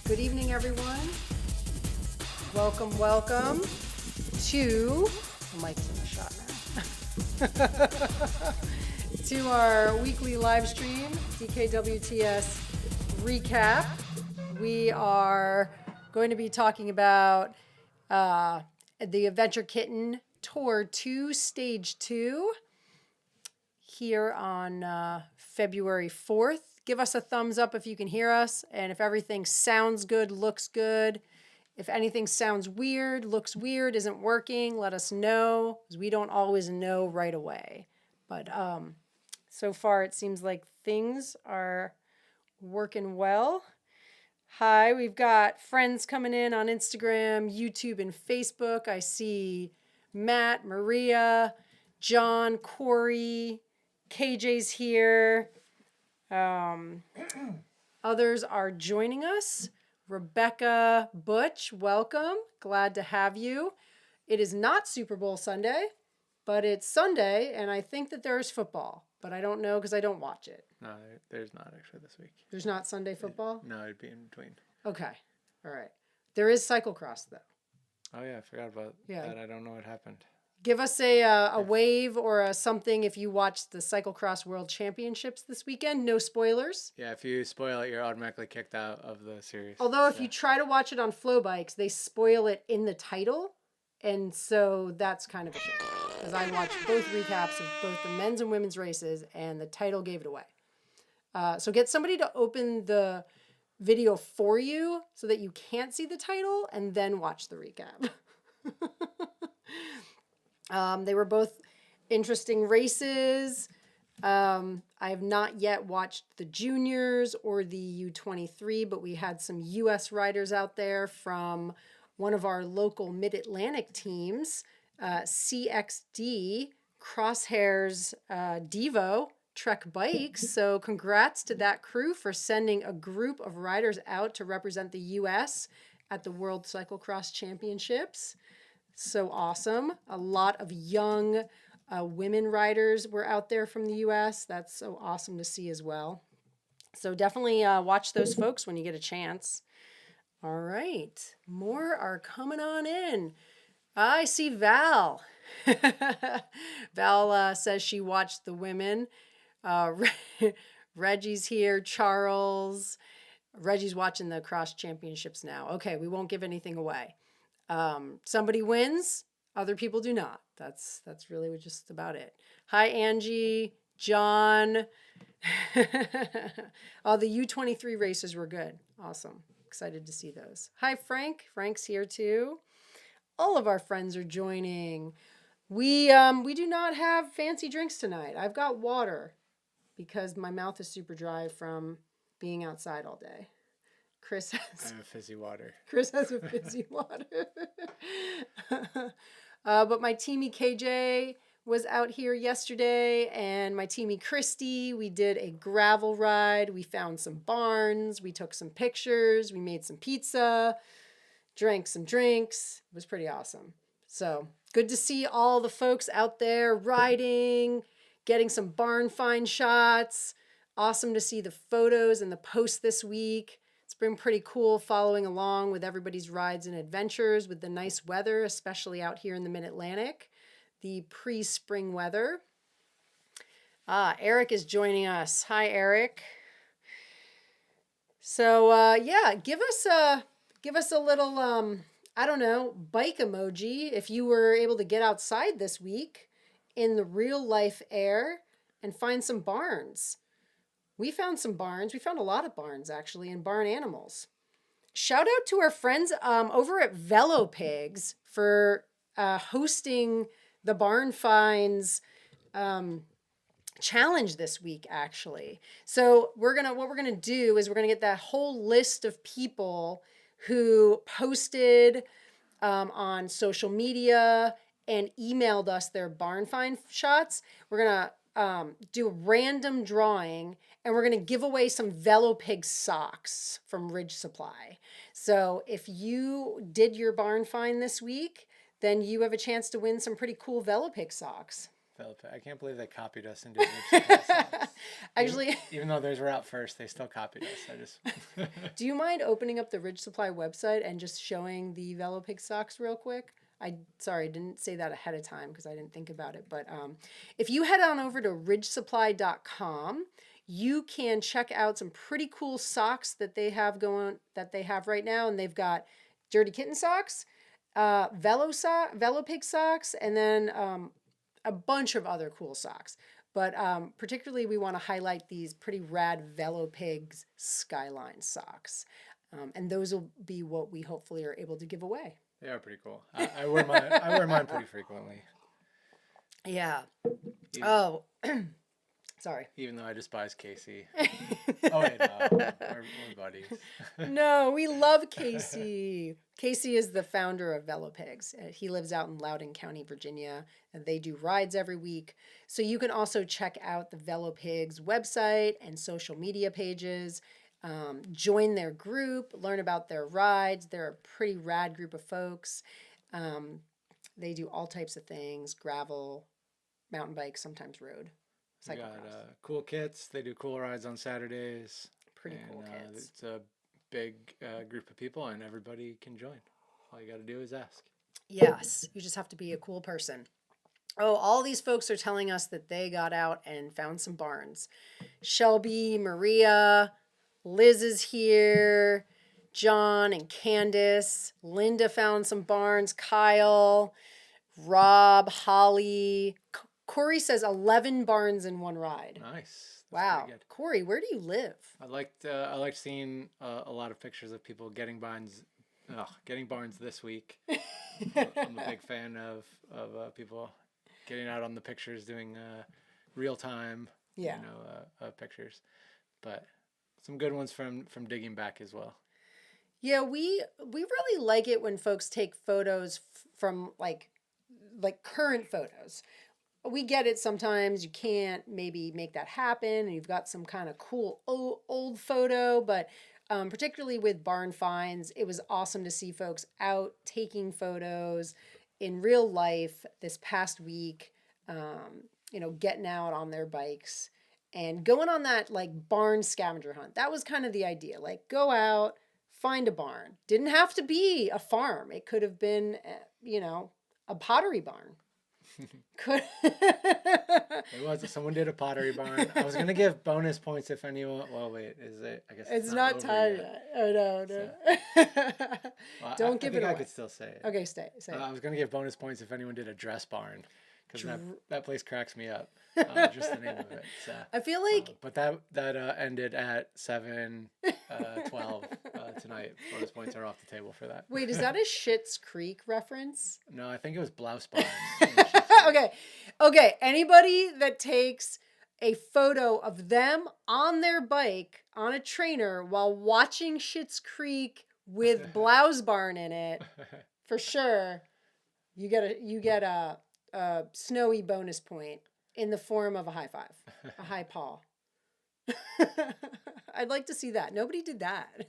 Good evening, everyone. Welcome to, the mic's in the shot now, to our weekly live stream, DKWTS recap. We are going to be talking about the Adventure Kitten Tour 2, Stage 2, here on February 4th. Give us a thumbs up if you can hear us, and if everything sounds good, looks good. If anything sounds weird, looks weird, isn't working, let us know, because we don't always know right away. But so far it seems like things are working well. Hi, we've got friends coming in on Instagram, YouTube, and Facebook. I see Matt, Maria, John, Corey, KJ's here. Others are joining us. Rebecca, Butch, welcome. Glad to have you. It is not Super Bowl Sunday, but it's Sunday, and I think that there's football, but I don't know because I don't watch it. No, there's not actually this week. There's not Sunday football? No, it'd be in between. Okay. All right. There is cyclocross, though. Oh, yeah, I forgot about that. I don't know what happened. Give us a wave or a something if you watched the Cyclocross World Championships this weekend. No spoilers. Yeah, if you spoil it, you're automatically kicked out of the series. Although if you try to watch it on Flow Bikes, they spoil it in the title. And so that's kind of a shame. Because I watched both recaps of both the men's and women's races, and the title gave it away. So get somebody to open the video for you so that you can't see the title, and then watch the recap. They were both interesting races. I have not yet watched the juniors or the U23, but we had some U.S. riders out there from one of our local Mid-Atlantic teams, CXD, Crosshairs Devo, Trek Bikes. So congrats to that crew for sending a group of riders out to represent the U.S. at the World Cyclocross Championships. So awesome. A lot of young women riders were out there from the U.S. That's so awesome to see as well. So definitely watch those folks when you get a chance. All right. More are coming on in. I see Val. Val says she watched the women. Reggie's here. Charles. Reggie's watching the cross championships now. Okay, we won't give anything away. Somebody wins, other people do not. That's really just about it. Hi, Angie, John. Oh, the U23 races were good. Awesome. Excited to see those. Hi, Frank. Frank's here too. All of our friends are joining. We do not have fancy drinks tonight. I've got water because my mouth is super dry from being outside all day. Chris has... I have fizzy water. Chris has a fizzy water. But my teamie KJ was out here yesterday, and my teamie Christy, we did a gravel ride. We found some barns. We took some pictures. We made some pizza, drank some drinks. It was pretty awesome. So good to see all the folks out there riding, getting some barn find shots. Awesome to see the photos and the posts this week. It's been pretty cool following along with everybody's rides and adventures with the nice weather, especially out here in the Mid-Atlantic, the pre-spring weather. Eric is joining us. Hi, Eric. So, yeah, give us a little, I don't know, bike emoji if you were able to get outside this week in the real life air and find some barns. We found some barns. We found a lot of barns, actually, and barn animals. Shout out to our friends over at Velo Pigs for hosting the Barn Finds challenge this week, actually. So what we're gonna do is we're gonna get that whole list of people who posted on social media and emailed us their barn find shots. We're gonna do a random drawing, and we're going to give away some Velo Pig socks from Ridge Supply. So if you did your barn find this week, then you have a chance to win some pretty cool Velo Pig socks. I can't believe they copied us and did Ridge Supply socks. Actually, even though theirs were out first, they still copied us. I just. do you mind opening up the Ridge Supply website and just showing the VeloPig socks real quick? Sorry, didn't say that ahead of time because I didn't think about it. But if you head on over to ridgesupply.com, you can check out some pretty cool socks that they have right now, and they've got Dirty Kitten socks, VeloPig socks, and then a bunch of other cool socks. But particularly, we want to highlight these pretty rad VeloPigs Skyline socks. And those will be what we hopefully are able to give away. They are pretty cool. I wear mine pretty frequently. Yeah. Oh, sorry. Even though I despise Casey. Oh wait, no, we're buddies. No, we love Casey. Casey is the founder of VeloPigs. He lives out in Loudoun County, Virginia, and they do rides every week. So you can also check out the VeloPigs website and social media pages. Join their group, learn about their rides. They're a pretty rad group of folks. They do all types of things: gravel, mountain bike, sometimes road. We got cool kits. They do cool rides on Saturdays. Pretty cool kits. It's a big group of people, and everybody can join. All you got to do is ask. Yes, you just have to be a cool person. Oh, all these folks are telling us that they got out and found some barns. Shelby, Maria, Liz is here, John and Candace. Linda found some barns. Kyle, Rob, Holly. Corey says 11 barns in one ride. Nice. That's wow. Corey, where do you live? I liked seeing a lot of pictures of people getting barns this week. I'm a big fan of people getting out on the pictures, doing real time pictures. But some good ones from digging back as well. Yeah, we really like it when folks take photos from like current photos. We get it sometimes you can't maybe make that happen and you've got some kind of cool old photo, but particularly with barn finds, it was awesome to see folks out taking photos in real life this past week, getting out on their bikes and going on that like barn scavenger hunt. That was kind of the idea, like go out, find a barn. Didn't have to be a farm. It could have been, a pottery barn. It was. Someone did a pottery barn. I was gonna give bonus points if anyone. Well, wait, is it? I guess it's not time yet. Oh no. So, well, Don't give it away. I could still say it. Okay, say it. I was gonna give bonus points if anyone did a dress barn, because that place cracks me up. Just the name of it. So, I feel like. But that ended at 7:12 tonight. Bonus points are off the table for that. Wait, is that a Schitt's Creek reference? No, I think it was Blouse Barn. Okay. Anybody that takes a photo of them on their bike on a trainer while watching Schitt's Creek with Blouse Barn in it, for sure, you get a snowy bonus point in the form of a high five, a high paw. I'd like to see that. Nobody did that.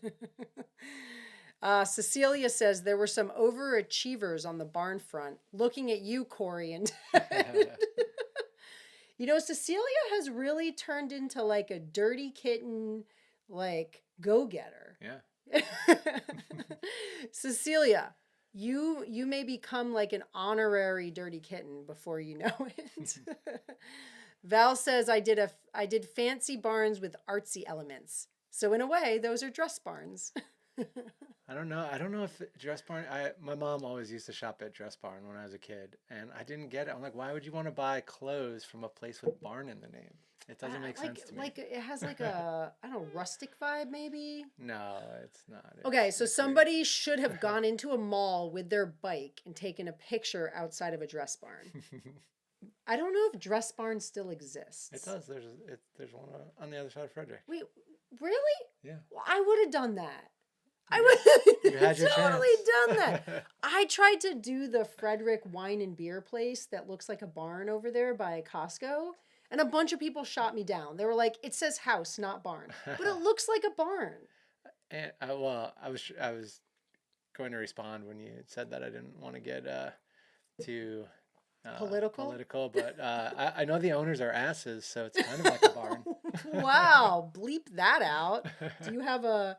Cecilia says there were some overachievers on the barn front. Looking at you, Corey and Ted. Cecilia has really turned into like a Dirty Kitten, like go-getter. Yeah. Cecilia, you may become like an honorary Dirty Kitten before you know it. Val says I did fancy barns with artsy elements. So in a way, those are dress barns. I don't know if dress barn. My mom always used to shop at Dress Barn when I was a kid, and I didn't get it. I'm like, why would you want to buy clothes from a place with barn in the name? It doesn't make sense to me. Like it has like a rustic vibe maybe. No, it's not. Okay, so somebody should have gone into a mall with their bike and taken a picture outside of a Dress Barn. I don't know if Dress Barn still exists. It does. There's one on the other side of Frederick. Wait, really? Yeah. Well, I would have done that. I would have totally done that. I tried to do the Frederick Wine and Beer place that looks like a barn over there by Costco, and a bunch of people shot me down. They were like, "It says house, not barn," but it looks like a barn. And I was going to respond when you said that I didn't want to get too Political? but I know the owners are asses, so it's kind of like a barn. Wow, bleep that out. Do you have a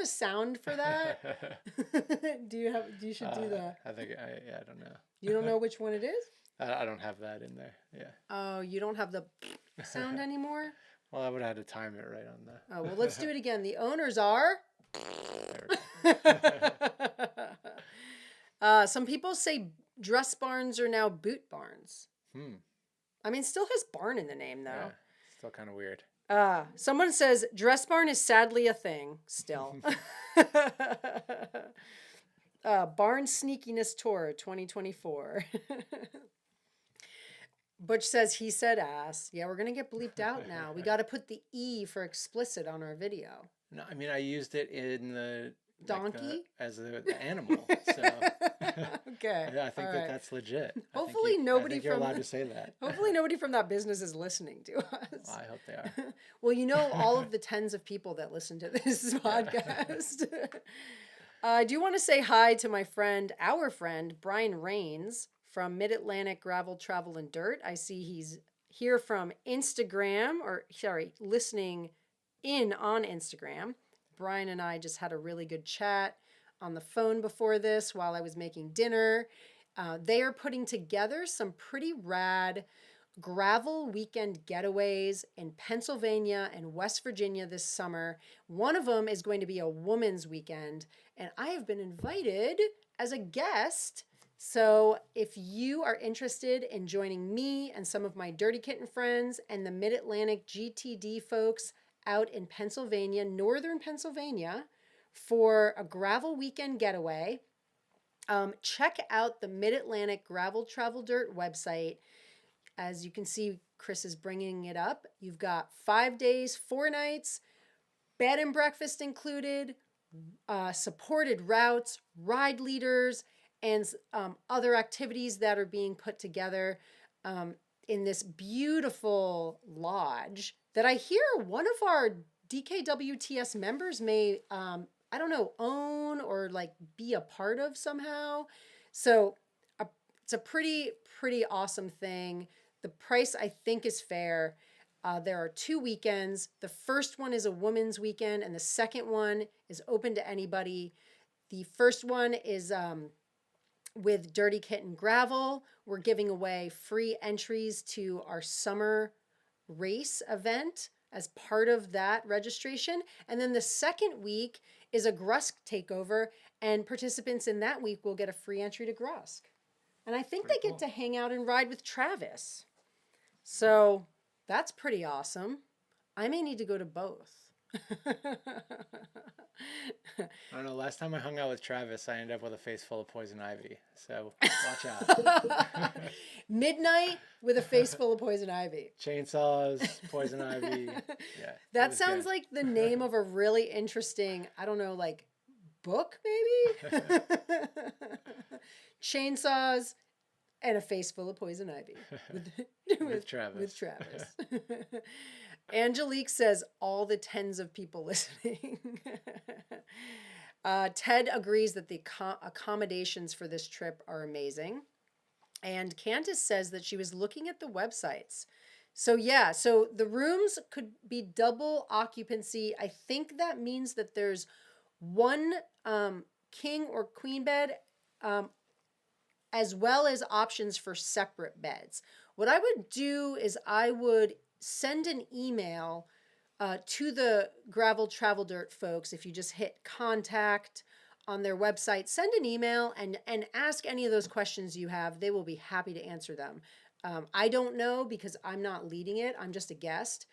sound for that? You should do the, I think I don't know. you don't know which one it is? I don't have that in there. Yeah. Oh, you don't have the sound anymore? Well, I would have had to time it right on the. Oh, well, let's do it again. The owners are. There we go. Some people say dress barns are now boot barns. I mean, still has barn in the name, though. Yeah, still kind of weird. Someone says dress barn is sadly a thing still. Barn Sneakiness Tour 2024. Butch says he said ass. Yeah, we're going to get bleeped out now. We got to put the E for explicit on our video. No, I mean, I used it in the Donkey? as the animal. So Okay. I think that's legit. Hopefully I think you're allowed to say that. Hopefully nobody from that business is listening to us. Well, I hope they are. Well, you know all of the tens of people that listen to this podcast. I do want to say hi to our friend, Brian Rains from Mid-Atlantic Gravel, Travel, and Dirt. I see he's here from Instagram, listening in on Instagram. Brian and I just had a really good chat on the phone before this while I was making dinner. They are putting together some pretty rad gravel weekend getaways in Pennsylvania and West Virginia this summer. One of them is going to be a woman's weekend, and I have been invited as a guest. So if you are interested in joining me and some of my Dirty Kitten friends and the Mid-Atlantic GTD folks out in Pennsylvania, northern Pennsylvania, for a gravel weekend getaway, check out the Mid-Atlantic Gravel Travel Dirt website. As you can see, Chris is bringing it up. You've got 5 days, 4 nights, bed and breakfast included, supported routes, ride leaders, and other activities that are being put together in this beautiful lodge that I hear one of our DKWTS members may, own or like be a part of somehow. So it's a pretty awesome thing. The price, I think, is fair. There are 2 weekends. The first one is a women's weekend, and the second one is open to anybody. The first one is with Dirty Kitten Gravel. We're giving away free entries to our summer race event as part of that registration. And then the second week is a Grusk takeover, and participants in that week will get a free entry to Grusk. And I think they get to hang out and ride with Travis. So that's pretty awesome. I may need to go to both. I don't know. Last time I hung out with Travis, I ended up with a face full of poison ivy. So watch out. Midnight with a face full of poison ivy. Chainsaws, poison ivy. Yeah. That sounds like the name of a really interesting, book maybe? Chainsaws and a face full of poison ivy. With Travis. With Travis. Angelique says all the tens of people listening. Ted agrees that the accommodations for this trip are amazing. And Candace says that she was looking at the websites. So yeah, so the rooms could be double occupancy. I think that means that there's one king or queen bed, as well as options for separate beds. What I would do is I would send an email to the Gravel Travel Dirt folks. If you just hit contact on their website, send an email and ask any of those questions you have. They will be happy to answer them. I don't know because I'm not leading it. I'm just a guest,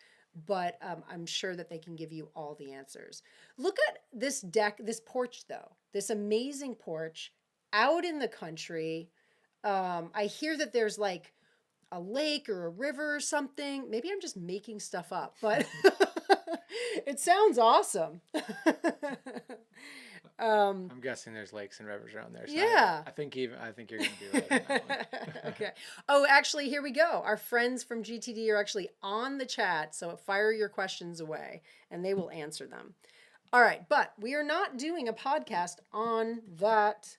but I'm sure that they can give you all the answers. Look at this this porch though, this amazing porch out in the country. I hear that there's like a lake or a river or something. Maybe I'm just making stuff up, but it sounds awesome. I'm guessing there's lakes and rivers around there. So yeah. I think you're going to be right on that one. Okay. Oh, actually, here we go. Our friends from GTD are actually on the chat, so fire your questions away, and they will answer them. All right, but we are not doing a podcast on that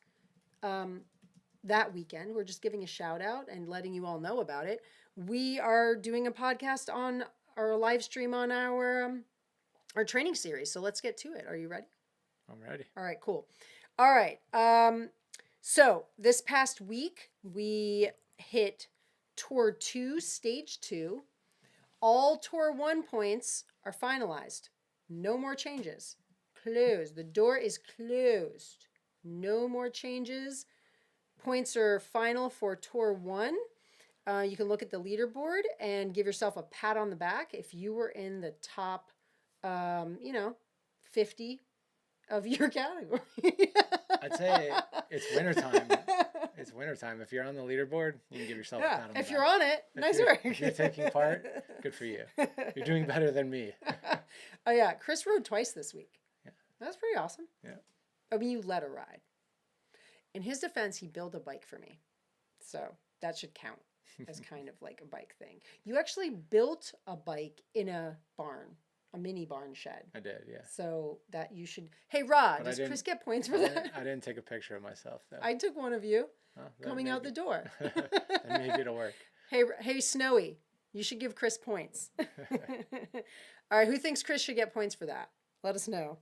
that weekend, we're just giving a shout out and letting you all know about it. We are doing a podcast on our live stream on our training series. So let's get to it. Are you ready? I'm ready. All right, cool. All right. So this past week, we hit Tour 2, Stage 2. All Tour 1 points are finalized. No more changes. Closed. The door is closed. No more changes. Points are final for Tour 1. You can look at the leaderboard and give yourself a pat on the back if you were in the top, 50 of your category. I'd say it's wintertime. It's wintertime. If you're on the leaderboard, you can give yourself a pat on the back. If you're on it, nice work. If you're taking part, good for you. You're doing better than me. Oh, yeah. Chris rode twice this week. Yeah. That's pretty awesome. Yeah. I mean, you let a ride. In his defense, he built a bike for me. So that should count as kind of like a bike thing. You actually built a bike in a barn. A mini barn shed. I did, yeah. So that you should. Hey, Rod, But does Chris get points for that? I didn't take a picture of myself, though. I took one of you Oh, coming out the door. Then maybe it'll work. Hey, Snowy, you should give Chris points. All right, who thinks Chris should get points for that? Let us know.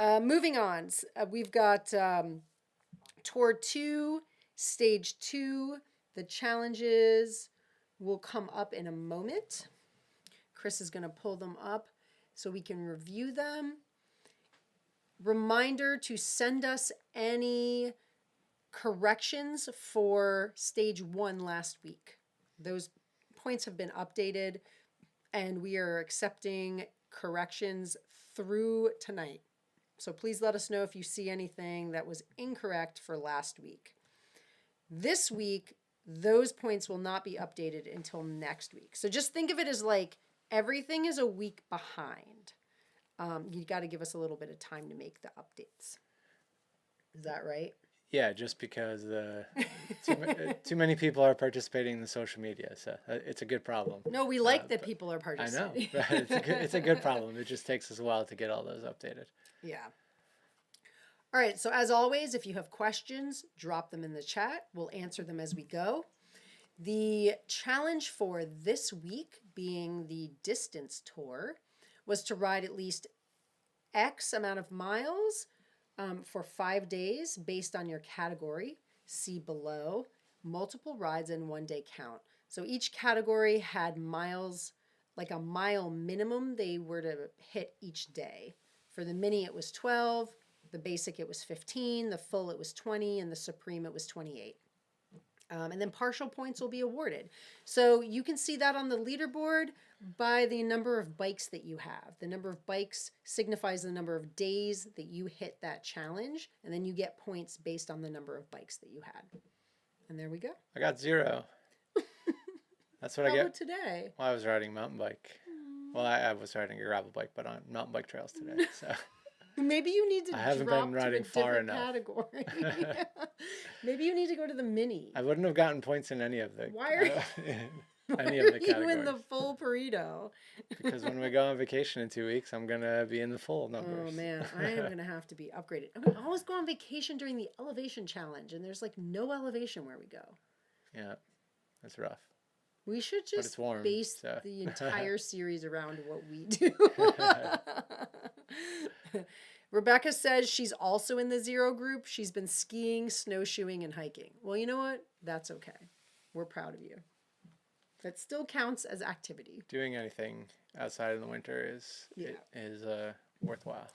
Moving on, we've got Tour 2, Stage 2. The challenges will come up in a moment. Chris is going to pull them up so we can review them. Reminder to send us any corrections for Stage 1 last week. Those points have been updated, and we are accepting corrections through tonight. So please let us know if you see anything that was incorrect for last week. This week, those points will not be updated until next week. So just think of it as like everything is a week behind. You got to give us a little bit of time to make the updates. Is that right? Yeah, just because too many people are participating in the social media, so it's a good problem. No, we like that people are I know, participating. but it's a good problem. It just takes us a while to get all those updated. Yeah. All right, so as always, if you have questions, drop them in the chat. We'll answer them as we go. The challenge for this week, being the distance tour, was to ride at least X amount of miles for 5 days based on your category. See below. Multiple rides in 1 day count. So each category had miles, like a mile minimum they were to hit each day. For the mini, it was 12. The basic, it was 15. The full, it was 20. And the supreme, it was 28. And then partial points will be awarded. So you can see that on the leaderboard by the number of bikes that you have. The number of bikes signifies the number of days that you hit that challenge. And then you get points based on the number of bikes that you had. And there we go. I got 0. That's what I get today. while I was riding a mountain bike. Well, I was riding a gravel bike, but on mountain bike trails today. So Maybe you need to I haven't drop been to riding a far different enough. category. Maybe you need to go to the mini. I wouldn't have gotten points in any of the Why are any Why of the are you categories. in the full burrito? Because when we go on vacation in 2 weeks, I'm gonna be in the full numbers. Oh man, I am gonna have to be upgraded. I always go on vacation during the elevation challenge, and there's like no elevation where we go. Yeah, that's rough. We should But just it's warm, base so. the entire series around what we do. Rebecca says she's also in the 0 group. She's been skiing, snowshoeing, and hiking. Well, you know what? That's okay. We're proud of you. That still counts as activity. Doing anything outside in the winter is worthwhile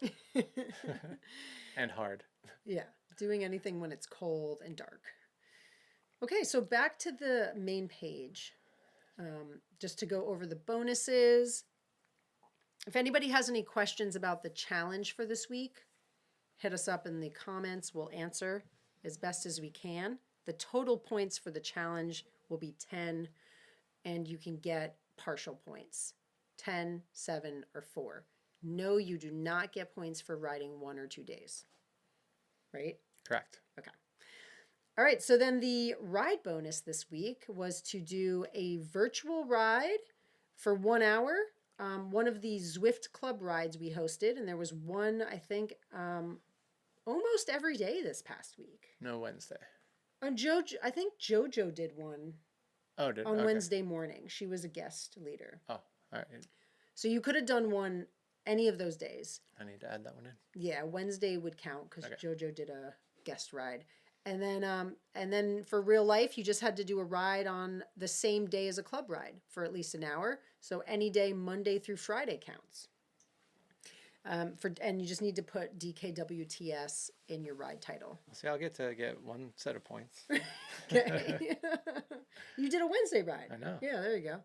and hard. Yeah, doing anything when it's cold and dark. Okay, so back to the main page. Just to go over the bonuses. If anybody has any questions about the challenge for this week, hit us up in the comments. We'll answer as best as we can. The total points for the challenge will be 10, and you can get partial points, 10, 7, or 4. No, you do not get points for riding 1 or 2 days, right? Correct. Okay. All right, so then the ride bonus this week was to do a virtual ride for 1 hour. One of the Zwift Club rides we hosted, and there was one, I think, almost every day this past week. No Wednesday. I think JoJo did one Oh, did on okay. Wednesday morning. She was a guest leader. Oh, all right. So you could have done one any of those days. I need to add that one in. Yeah, Wednesday would count because Okay. JoJo did a guest ride. And then for real life, you just had to do a ride on the same day as a club ride for at least an hour. So any day, Monday through Friday counts. And you just need to put DKWTS in your ride title. See, I'll get to get one set of points. Okay. You did a Wednesday ride. I know. Yeah, there you go.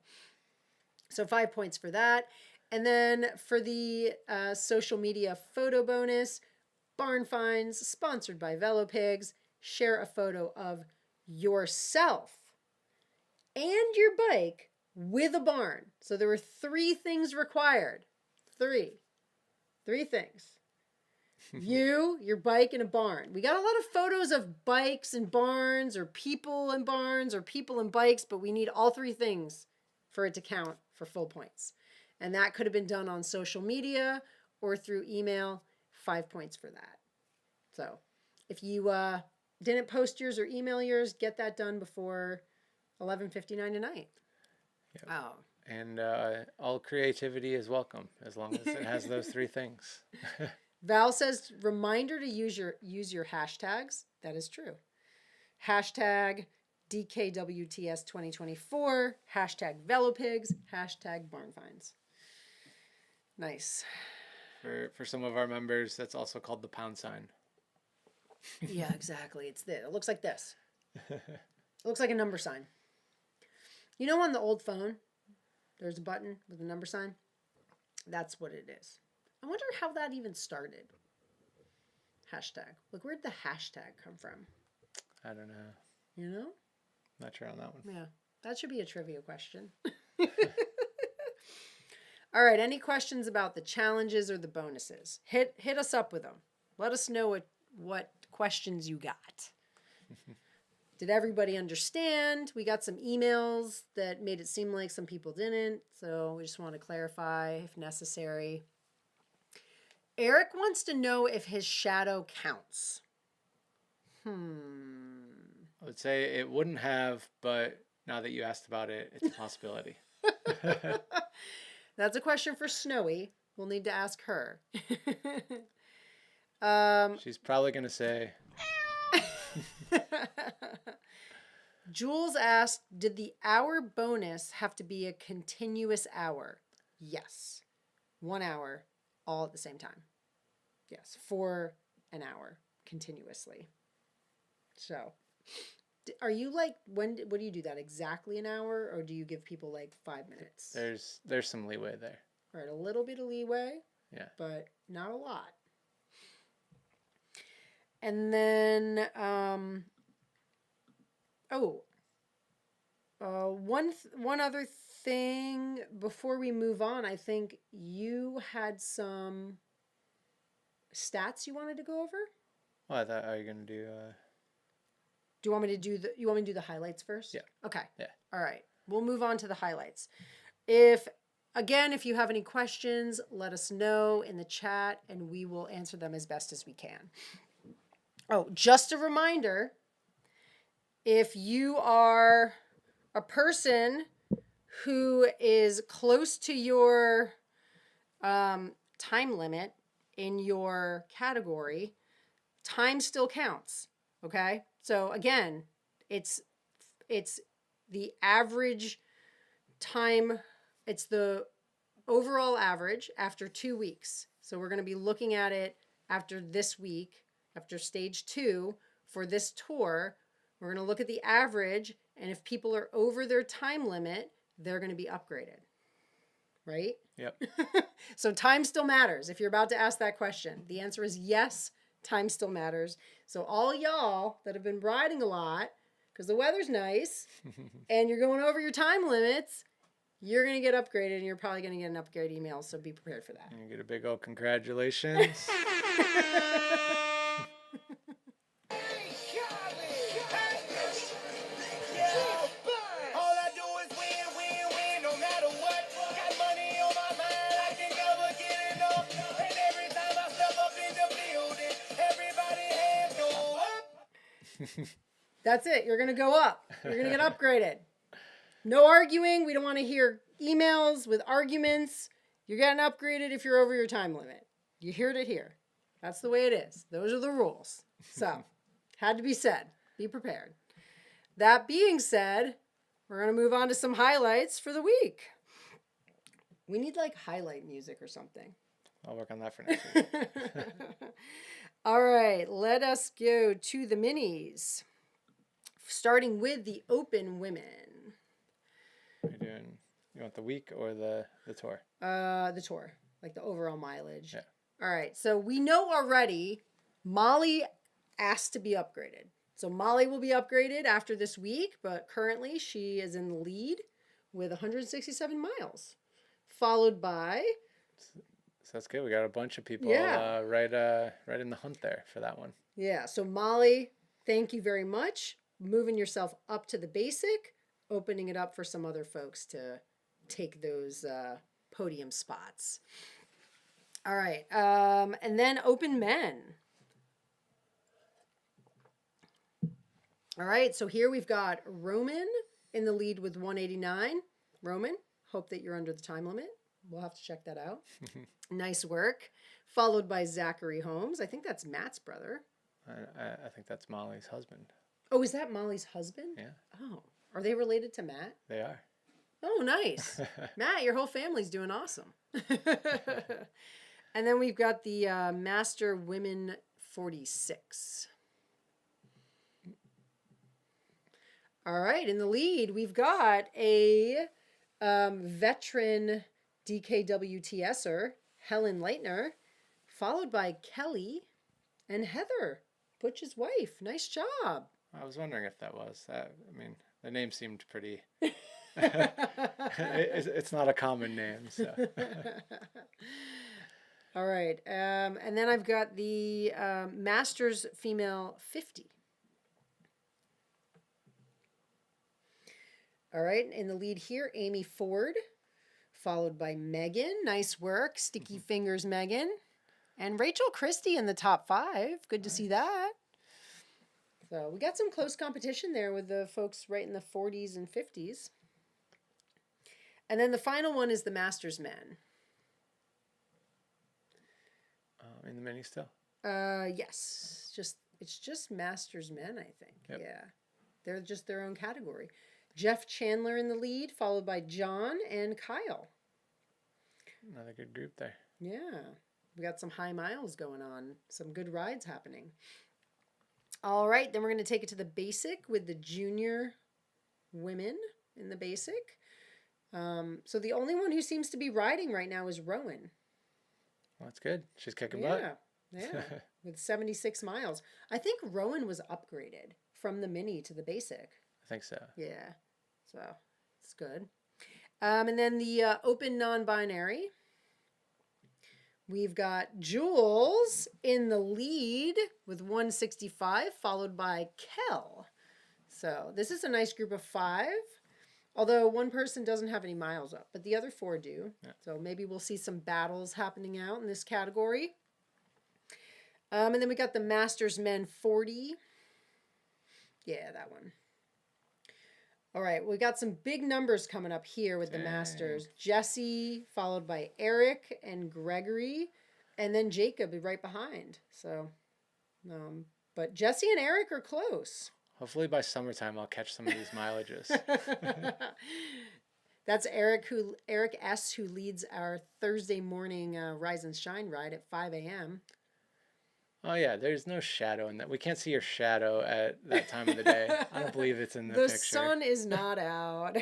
So 5 points for that. And then for the social media photo bonus, Barn Finds, sponsored by VeloPigs. Share a photo of yourself and your bike with a barn. So there were 3 things required. Three things. You, your bike, and a barn. We got a lot of photos of bikes and barns, or people and barns, or people and bikes, but we need all 3 things for it to count for full points. And that could have been done on social media or through email. 5 points for that. So if you didn't post yours or email yours, get that done before 11:59 tonight. Yep. Oh. And all creativity is welcome as long as it has those 3 things. Val says, reminder to use your hashtags. That is true. Hashtag DKWTS 2024, hashtag VeloPigs, hashtag BarnFinds. Nice. For some of our members, that's also called the pound sign. Yeah, exactly. It's this. It looks like this. It looks like a number sign. You know, on the old phone, there's a button with a number sign? That's what it is. I wonder how that even started. Hashtag. Look, where'd the hashtag come from? I don't know. You know? Not sure on that one. Yeah. That should be a trivia question. All right. Any questions about the challenges or the bonuses? Hit us up with them. Let us know what questions you got. Did everybody understand? We got some emails that made it seem like some people didn't. So we just want to clarify if necessary. Eric wants to know if his shadow counts. I would say it wouldn't have, but now that you asked about it, it's a possibility. That's a question for Snowy. We'll need to ask her. She's probably going to say... Jules asked, did the hour bonus have to be a continuous hour? Yes. 1 hour, all at the same time. Yes, for an hour, continuously. So, are you like, what do you do that? Exactly an hour, or do you give people like 5 minutes? There's some leeway there. All right, a little bit of leeway. Yeah. But not a lot. And then, one other thing before we move on, I think you had some stats you wanted to go over. Well, I thought, are you going to do... Do you want me to do the highlights first? Yeah. Okay. Yeah. All right. We'll move on to the highlights. If you have any questions, let us know in the chat and we will answer them as best as we can. Oh, just a reminder, if you are a person who is close to your time limit in your category, time still counts, okay? So again, it's the average time, it's the overall average after 2 weeks. So we're going to be looking at it after this week, after stage 2 for this tour. We're going to look at the average, and if people are over their time limit, they're going to be upgraded. Right? Yep. So time still matters. If you're about to ask that question, the answer is yes, time still matters. So all y'all that have been riding a lot, because the weather's nice, and you're going over your time limits, you're going to get upgraded, and you're probably going to get an upgrade email, so be prepared for that. And you get a big old congratulations. That's it. You're going to go up. You're going to get upgraded. No arguing. We don't want to hear emails with arguments. You're getting upgraded if you're over your time limit. You heard it here. That's the way it is. Those are the rules. So, had to be said. Be prepared. That being said, we're going to move on to some highlights for the week. We need like highlight music or something. I'll work on that for next week. All right, let us go to the minis. Starting with the open women. What are you doing? You want the week or the tour? The tour, like the overall mileage. Yeah. All right, so we know already Molly asked to be upgraded. So Molly will be upgraded after this week, but currently she is in the lead with 167 miles, followed by... So that's good. We got a bunch of people right in the hunt there for that one. Yeah, so Molly, thank you very much. Moving yourself up to the basic, opening it up for some other folks to take those podium spots. All right, and then open men. All right, so here we've got Roman in the lead with 189. Roman, hope that you're under the time limit. We'll have to check that out. Nice work. Followed by Zachary Holmes. I think that's Matt's brother. I think that's Molly's husband. Oh, is that Molly's husband? Yeah. Oh, are they related to Matt? They are. Oh, nice. Matt, your whole family's doing awesome. And then we've got the Master Women 46. All right, in the lead, we've got a veteran DKWTSer, Helen Leitner, followed by Kelly and Heather, Butch's wife. Nice job. I was wondering if that was. I mean, the name seemed pretty... it's not a common name, so... All right, and then I've got the Masters Female 50. All right, in the lead here, Amy Ford, followed by Megan. Nice work. Sticky fingers, Megan. And Rachel Christie in the top 5. Good to see that. So we got some close competition there with the folks right in the 40s and 50s. And then the final one is the Masters men. In the mini still? Yes. It's just Masters men, I think. Yep. Yeah. They're just their own category. Jeff Chandler in the lead, followed by John and Kyle. Another good group there. Yeah. We got some high miles going on. Some good rides happening. All right. Then we're going to take it to the basic with the junior women in the basic. So the only one who seems to be riding right now is Rowan. Well, that's good. She's kicking butt. Yeah. With 76 miles. I think Rowan was upgraded from the mini to the basic. I think so. Yeah. So it's good. And then the open non-binary. We've got Jules in the lead with 165, followed by Kel. So this is a nice group of 5. Although one person doesn't have any miles up, but the other 4 do. Yeah. So maybe we'll see some battles happening out in this category. And then we got the Masters Men 40. Yeah, that one. All right, we got some big numbers coming up here with the Masters. Jesse, followed by Eric and Gregory, and then Jacob right behind. So, but Jesse and Eric are close. Hopefully by summertime I'll catch some of these mileages. That's Eric S., who leads our Thursday morning Rise and Shine ride at 5 a.m. Oh, yeah, there's no shadow in that. We can't see your shadow at that time of the day. I don't believe it's in the picture. The sun is not out.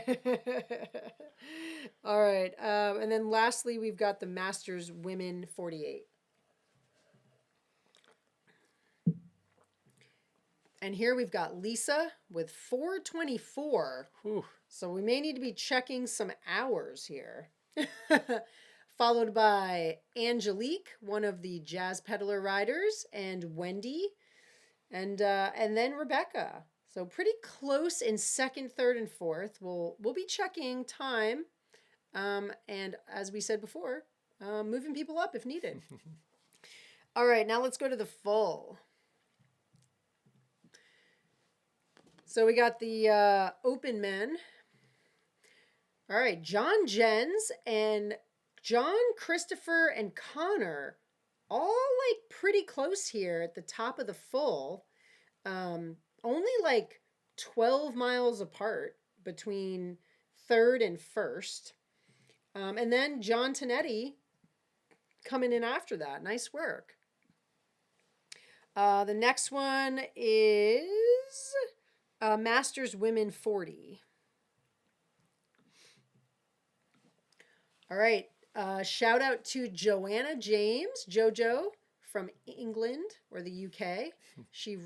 All right. And then lastly, we've got the Masters Women 48. And here we've got Lisa with 424. Whew. So we may need to be checking some hours here. Followed by Angelique, one of the Jazz Peddler riders, and Wendy, and then Rebecca. So pretty close in second, third, and fourth. We'll be checking time, and as we said before, moving people up if needed. All right, now let's go to the full. So we got the open men. All right, John Jens and John, Christopher, and Connor, all like pretty close here at the top of the full. Only like 12 miles apart between third and first. And then John Tonetti coming in after that. Nice work. The next one is Masters Women 40. All right. Shout out to Joanna James, JoJo from England or the UK. She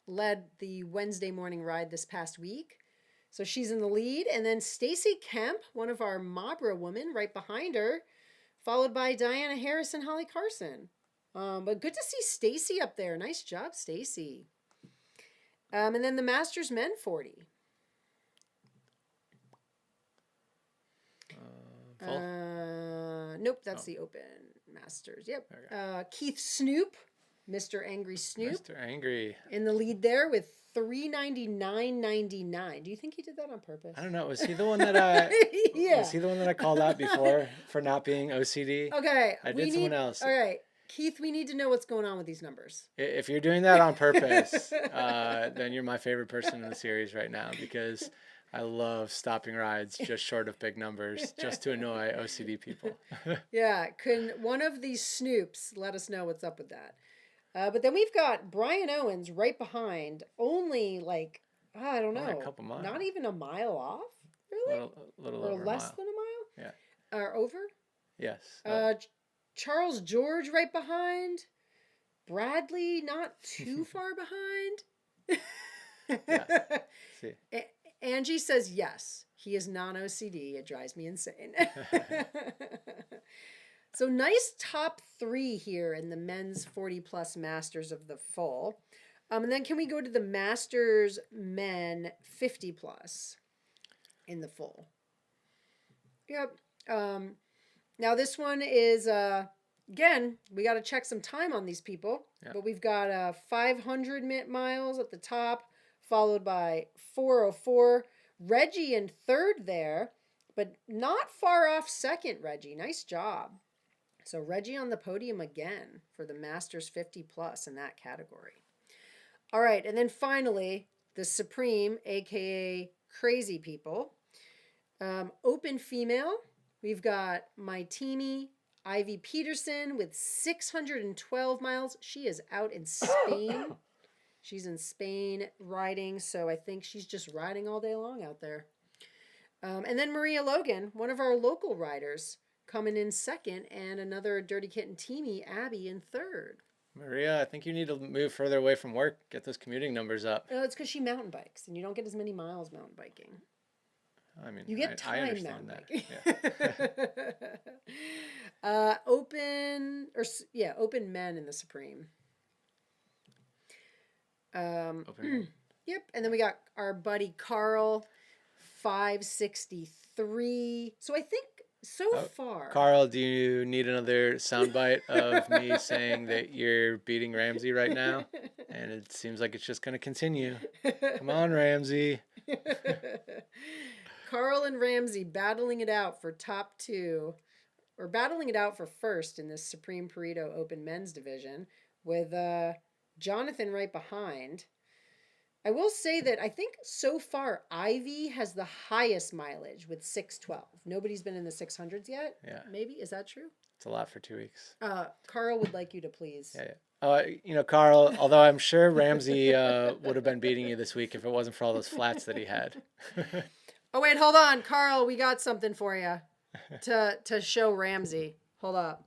led the Wednesday morning ride this past week. So she's in the lead. And then Stacy Kemp, one of our Mabra women, right behind her, followed by Diana Harris and Holly Carson. But good to see Stacy up there. Nice job, Stacy. And then the Masters Men 40. Nope, that's the Open Masters. Yep. Okay. Keith Snoop, Mr. Angry Snoop. Mr. Angry. In the lead there with 399.99. Do you think he did that on purpose? I don't know. Was he the one that I yeah. Was he the one that I called out before for not being OCD? Okay. I did someone else. All right. Keith, we need to know what's going on with these numbers. If you're doing that on purpose, then you're my favorite person in the series right now because I love stopping rides just short of big numbers just to annoy OCD people. Yeah. Can one of these Snoops let us know what's up with that? But then we've got Brian Owens right behind, only like, I don't know. Only a couple miles. Not even a mile off, really? Little or over less a mile. than a mile? Yeah. Or over? Yes. Charles George right behind. Bradley not too far behind. Yeah. See. Angie says yes. He is non-OCD. It drives me insane. So nice top three here in the men's 40-plus Masters of the full. And then can we go to the Masters men 50-plus in the full? Yep. Now this one is, again, we got to check some time on these people. Yep. But we've got 500 miles at the top, followed by 404. Reggie in third there, but not far off second, Reggie. Nice job. So Reggie on the podium again for the Masters 50-plus in that category. All right, and then finally, the Supreme, a.k.a. Crazy People. Open female, we've got my teamie, Ivy Peterson, with 612 miles. She is out in Spain. She's in Spain riding, so I think she's just riding all day long out there. And then Maria Logan, one of our local riders, coming in second, and another Dirty Kitten teamie, Abby, in third. Maria, I think you need to move further away from work, get those commuting numbers up. No, it's because she mountain bikes, and you don't get as many miles mountain biking. I mean, you get time I understand mountain that. biking. Yeah. Open men in the Supreme. Open. Yep, and then we got our buddy Carl, 563. So I think so far. Carl, do you need another soundbite of me saying that you're beating Ramsey right now? And it seems like it's just going to continue. Come on, Ramsey. Carl and Ramsey battling it out for top two, or battling it out for first in this Supreme Pareto Open Men's Division, with Jonathan right behind. I will say that I think so far Ivy has the highest mileage with 612. Nobody's been in the 600s yet. Yeah. Maybe. Is that true? It's a lot for 2 weeks. Carl would like you to please. Yeah. Carl, although I'm sure Ramsey would have been beating you this week if it wasn't for all those flats that he had. Oh, wait, hold on. Carl, we got something for you to show Ramsey. Hold up.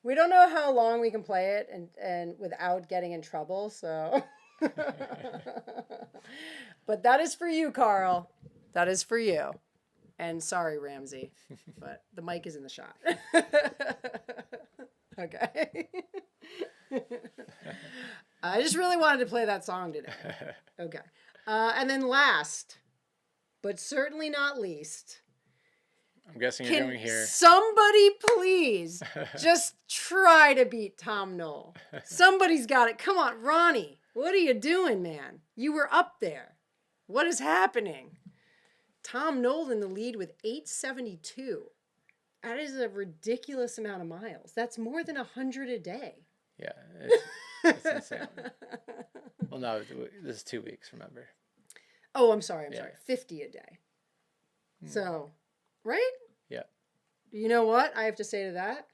We don't know how long we can play it and without getting in trouble, so. But that is for you, Carl. That is for you. And sorry, Ramsey, but the mic is in the shot. Okay. I just really wanted to play that song today. Okay. And then last, but certainly not least, I'm guessing you're going here. Somebody please just try to beat Tom Knoll. Somebody's got it. Come on, Ronnie. What are you doing, man? You were up there. What is happening? Tom Knoll in the lead with 872. That is a ridiculous amount of miles. That's more than 100 a day. Yeah, it's insane. Well, no, this is 2 weeks, remember? Oh, I'm sorry. 50 a day. So, right? Yeah. You know what I have to say to that?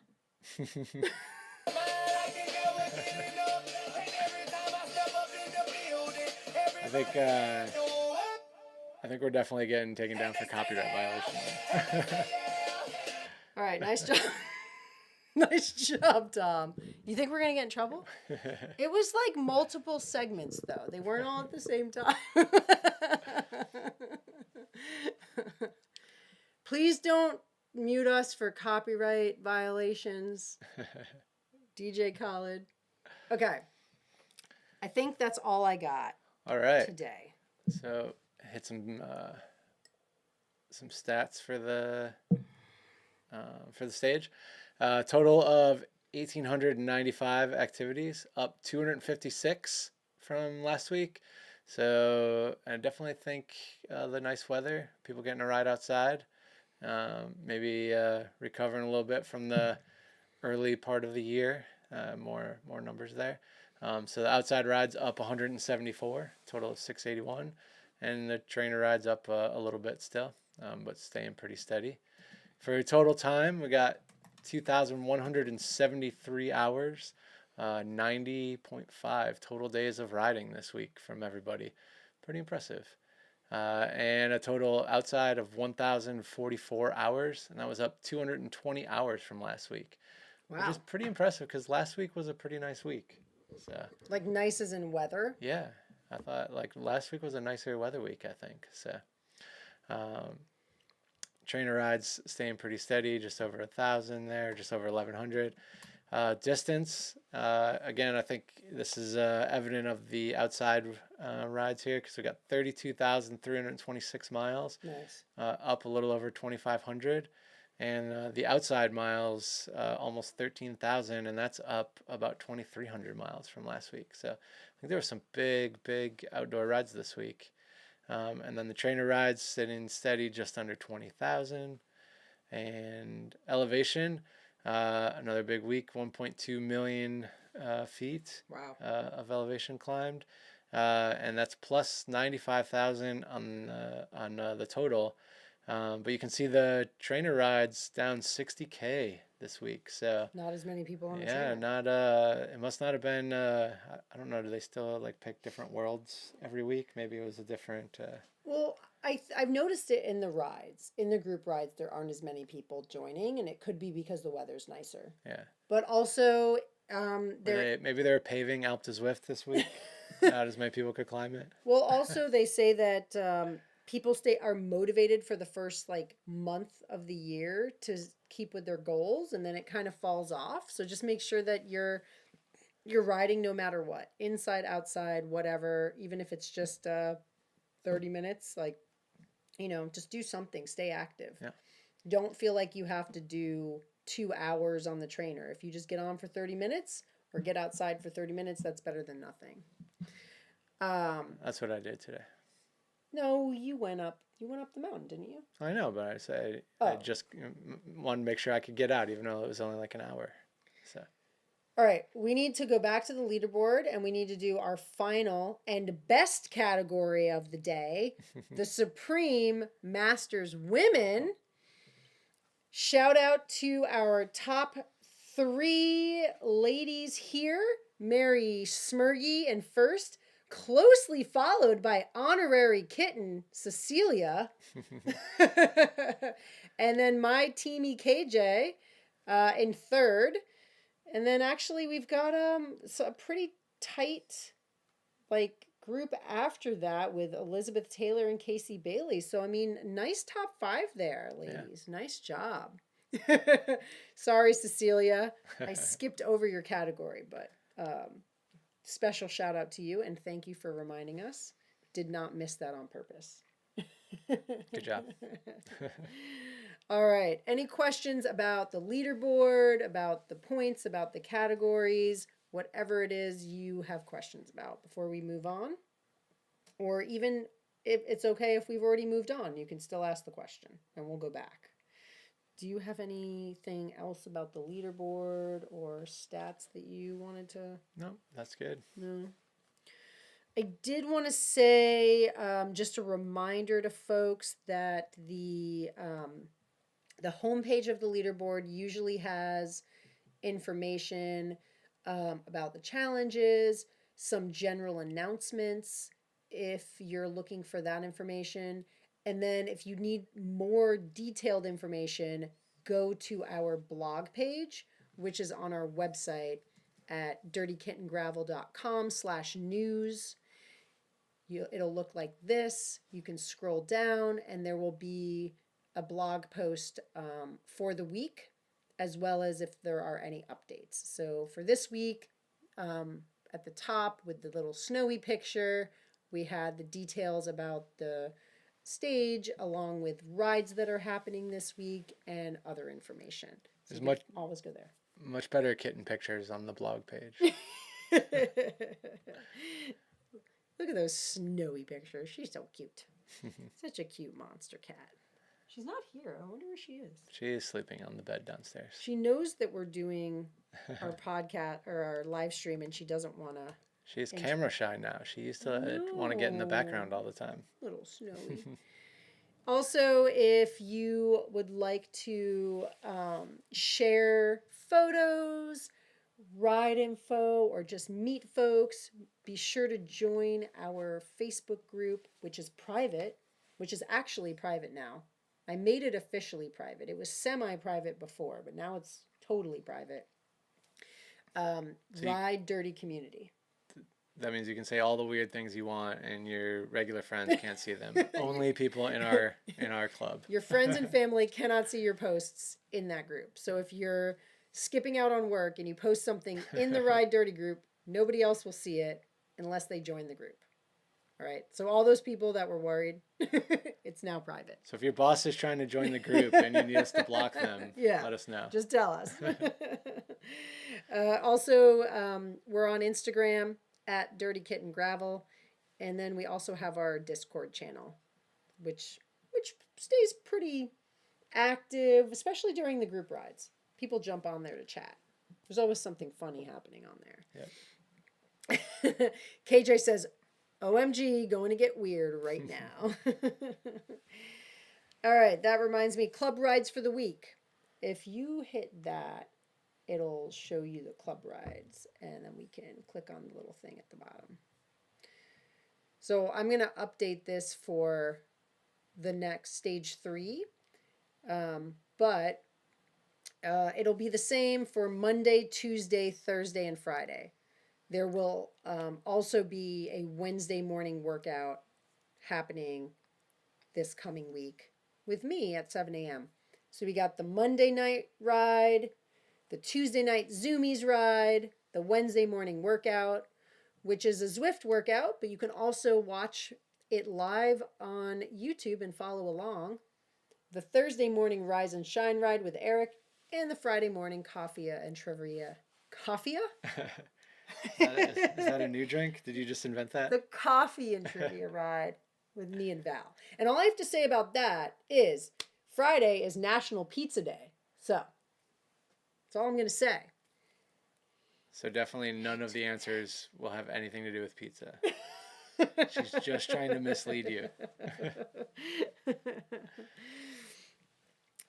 I think we're definitely getting taken down for copyright violation. All right, nice job. Nice job, Tom. You think we're going to get in trouble? It was like multiple segments, though. They weren't all at the same time. Please don't mute us for copyright violations. DJ Khaled. Okay. I think that's all I got All right. today. So hit some stats for the stage. Total of 1,895 activities, up 256 from last week. So I definitely think the nice weather, people getting a ride outside, maybe recovering a little bit from the early part of the year. More numbers there. So the outside rides up 174, total of 681, and the trainer rides up a little bit still, but staying pretty steady. For total time, we got 2,173 hours, 90.5 total days of riding this week from everybody. Pretty impressive. And a total outside of 1,044 hours, and that was up 220 hours from last week. Wow. Which is pretty impressive because last week was a pretty nice week. So, like nice as in weather? Yeah. I thought like last week was a nicer weather week, I think. So, trainer rides staying pretty steady, just over 1,000 there, just over 1,100. Distance, again, I think this is evident of the outside rides here because we got 32,326 miles. Nice. Up a little over 2,500. And the outside miles, almost 13,000, and that's up about 2,300 miles from last week. So I think there were some big outdoor rides this week. And then the trainer rides sitting steady just under 20,000. And elevation, another big week, 1.2 million feet. Wow. Of elevation climbed. And that's plus 95,000 on the total. But you can see the trainer rides down 60K this week. So not as many people on the trainer. Yeah, it must not have been, I don't know, do they still like pick different worlds every week? Maybe it was a different... Well, I've noticed it in the rides. In the group rides, there aren't as many people joining, and it could be because the weather's nicer. Yeah. But also, maybe they're paving Alpe du Zwift this week. Not as many people could climb it. Well, also they say that people are motivated for the first like month of the year to keep with their goals, and then it kind of falls off. So just make sure that you're riding no matter what, inside, outside, whatever, even if it's just 30 minutes, like, just do something, stay active. Yeah. Don't feel like you have to do 2 hours on the trainer. If you just get on for 30 minutes or get outside for 30 minutes, that's better than nothing. That's what I did today. No, you went up the mountain, didn't you? I know, but I just wanted to make sure I could get out, even though it was only like an hour. So. All right, we need to go back to the leaderboard, and we need to do our final and best category of the day, the Supreme Masters Women. Shout out to our top 3 ladies here, Mary Smirgy in first, closely followed by honorary kitten Cecilia, and then my team EKJ in third. And then actually we've got a pretty tight group after that with Elizabeth Taylor and Casey Bailey. So I mean, nice top 5 there, ladies. Yeah. Nice job. Sorry, Cecilia, I skipped over your category, but special shout out to you and thank you for reminding us. Did not miss that on purpose. Good job. All right. Any questions about the leaderboard, about the points, about the categories, whatever it is you have questions about before we move on? Or even if it's okay if we've already moved on, you can still ask the question and we'll go back. Do you have anything else about the leaderboard or stats that you wanted to? No, that's good. No. I did want to say, just a reminder to folks that the homepage of the leaderboard usually has information about the challenges, some general announcements if you're looking for that information. And then if you need more detailed information, go to our blog page, which is on our website at dirtykittengravel.com/news. It'll look like this. You can scroll down and there will be a blog post for the week, as well as if there are any updates. So for this week, at the top with the little snowy picture, we had the details about the stage along with rides that are happening this week and other information. So There's you can always go there. Much better kitten pictures on the blog page. Look at those snowy pictures. She's so cute. Such a cute monster cat. She's not here. I wonder where she is. She is sleeping on the bed downstairs. She knows that we're doing our podcast or our live stream and she doesn't want to. She's camera shy now. She used to want to get in the background all the time. Little snowy. Also, if you would like to share photos, ride info, or just meet folks, be sure to join our Facebook group, which is private, which is actually private now. I made it officially private. It was semi-private before, but now it's totally private. Ride Dirty Community. That means you can say all the weird things you want and your regular friends can't see them. Only people in our club. Your friends and family cannot see your posts in that group. So if you're skipping out on work and you post something in the Ride Dirty group, nobody else will see it unless they join the group. All right. So all those people that were worried, it's now private. So if your boss is trying to join the group and you need us to block them, let us know. Just tell us. Also, we're on Instagram at Dirty Kitten Gravel, and then we also have our Discord channel, which stays pretty active, especially during the group rides. People jump on there to chat. There's always something funny happening on there. Yep. KJ says, OMG, going to get weird right now. All right, that reminds me, club rides for the week. If you hit that, it'll show you the club rides, and then we can click on the little thing at the bottom. So I'm going to update this for the next stage 3, but it'll be the same for Monday, Tuesday, Thursday, and Friday. There will also be a Wednesday morning workout happening this coming week with me at 7 a.m. So we got the Monday night ride, the Tuesday night Zoomies ride, the Wednesday morning workout, which is a Zwift workout, but you can also watch it live on YouTube and follow along. The Thursday morning Rise and Shine ride with Eric, and the Friday morning Coffea and Trivia. Coffea? Is that a new drink? Did you just invent that? The coffee and trivia ride with me and Val. And all I have to say about that is Friday is National Pizza Day. So that's all I'm going to say. So definitely none of the answers will have anything to do with pizza. She's just trying to mislead you.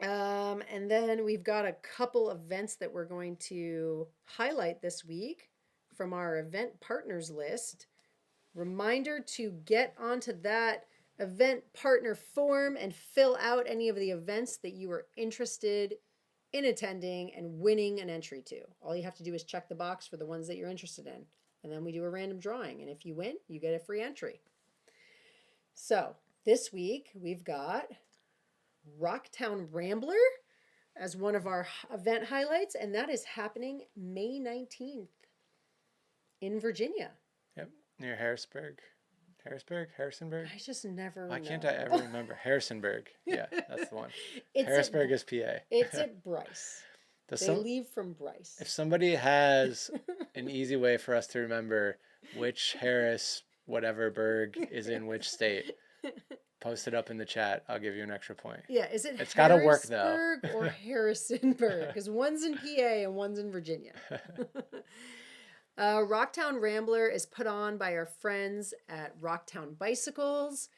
And then we've got a couple events that we're going to highlight this week from our event partners list. Reminder to get onto that event partner form and fill out any of the events that you are interested in attending and winning an entry to. All you have to do is check the box for the ones that you're interested in. And then we do a random drawing. And if you win, you get a free entry. So this week we've got Rocktown Rambler as one of our event highlights. And that is happening May 19th in Virginia. Yep, near Harrisburg. Harrisonburg? I just never Why know. can't I ever remember? Harrisonburg. Yeah, that's the one. It's Harrisburg at, is PA. it's at Bryce. Does They leave from Bryce. if somebody has an easy way for us to remember which Harris whatever Berg is in which state, post it up in the chat. I'll give you an extra point. Yeah, is it It's got to work though. Harrisburg or Harrisonburg? Because one's in PA and one's in Virginia. Rocktown Rambler is put on by our friends at Rocktown Bicycles,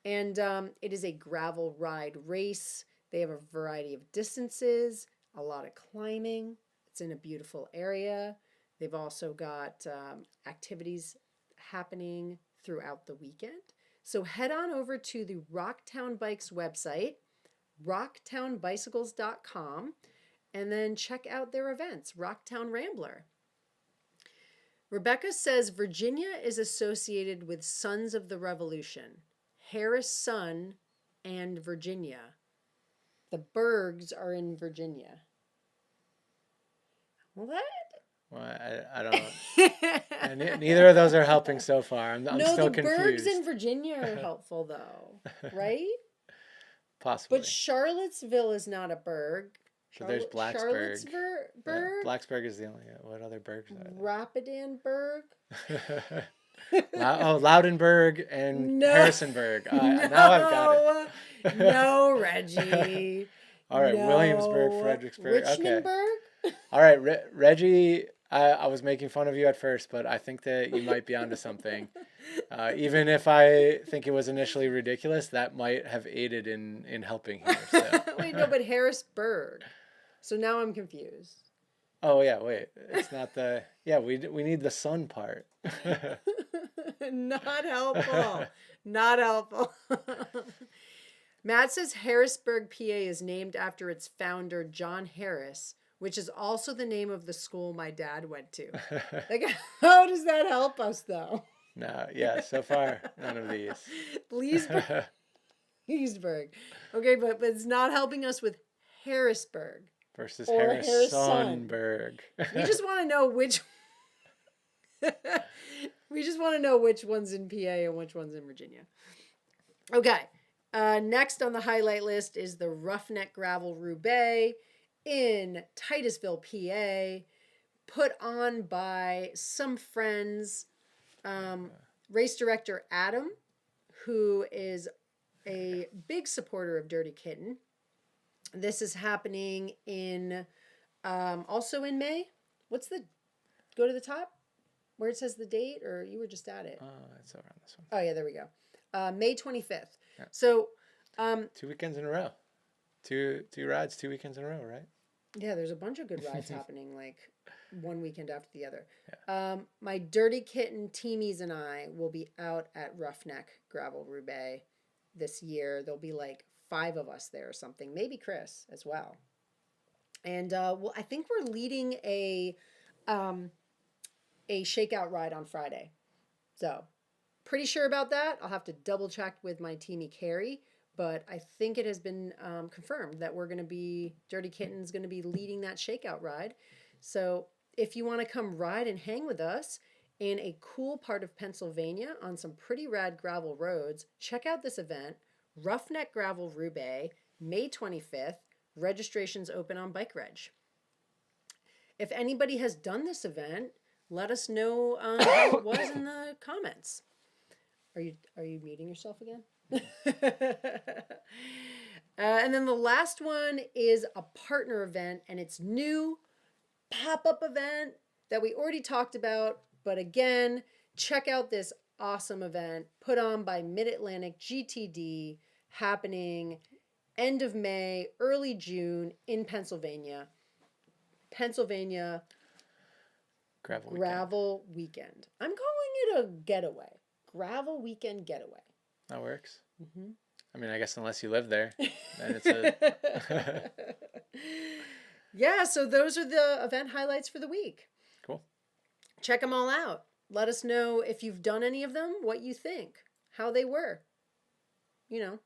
and it is a gravel ride race. They have a variety of distances, a lot of climbing. It's in a beautiful area. They've also got activities happening throughout the weekend. So head on over to the Rocktown Bikes website, rocktownbicycles.com, and then check out their events, Rocktown Rambler. Rebecca says Virginia is associated with Sons of the Revolution, Harris Son, and Virginia. The Bergs are in Virginia. What? Well, I don't know. Neither of those are helping so far. I'm still confused. No, the Bergs in Virginia are helpful though, right? Possibly. But Charlottesville is not a Berg. So there's Blacksburg. Charlottesburg? Yeah, Blacksburg is the only. What other Bergs are there? Rapidanburg? Loudenburg and Harrisonburg. Now I've got it. No, Reggie. All right, no. Williamsburg, Fredericksburg. Richmondburg? Okay. All right, Reggie. I was making fun of you at first, but I think that you might be onto something. Even if I think it was initially ridiculous, that might have aided in helping here. So. Wait, no, but Harrisburg. So now I'm confused. Oh yeah, wait. It's not the. Yeah, we need the sun part. Not helpful. Not helpful. Matt says Harrisburg, PA is named after its founder, John Harris, which is also the name of the school my dad went to. Like, how does that help us, though? No, yeah, so far, none of these. Leesburg. Okay, but it's not helping us with Harrisburg. Versus or Harrisonburg. We just want to know which... We just want to know which one's in PA and which one's in Virginia. Okay. Next on the highlight list is the Roughneck Gravel Roubaix in Titusville, PA, put on by some friends. Race director Adam, who is a big supporter of Dirty Kitten. This is happening in also in May. Go to the top where it says the date, or you were just at it? Oh, it's over on this one. Oh yeah, there we go. May 25th. Yeah. So 2 weekends in a row. Two rides, 2 weekends in a row, right? Yeah, there's a bunch of good rides happening, like one weekend after the other. Yeah. My Dirty Kitten teamies and I will be out at Roughneck Gravel Roubaix this year. There'll be like 5 of us there or something, maybe Chris as well. And I think we're leading a shakeout ride on Friday. So pretty sure about that. I'll have to double check with my teamie Carrie, but I think it has been confirmed that Dirty Kitten's going to be leading that shakeout ride. So if you want to come ride and hang with us in a cool part of Pennsylvania on some pretty rad gravel roads, check out this event, Roughneck Gravel Roubaix, May 25th. Registration's open on Bike Reg. If anybody has done this event, let us know how it was in the comments. Are you muting yourself again? And then the last one is a partner event, and it's new pop-up event that we already talked about. But again, check out this awesome event put on by Mid-Atlantic GTD, happening end of May, early June in Pennsylvania. Gravel weekend. I'm calling it a getaway. Gravel weekend getaway. That works. Mm-hmm. I mean, I guess unless you live there, then it's a... Yeah, so those are the event highlights for the week. Cool. Check them all out. Let us know if you've done any of them, what you think, how they were. You know,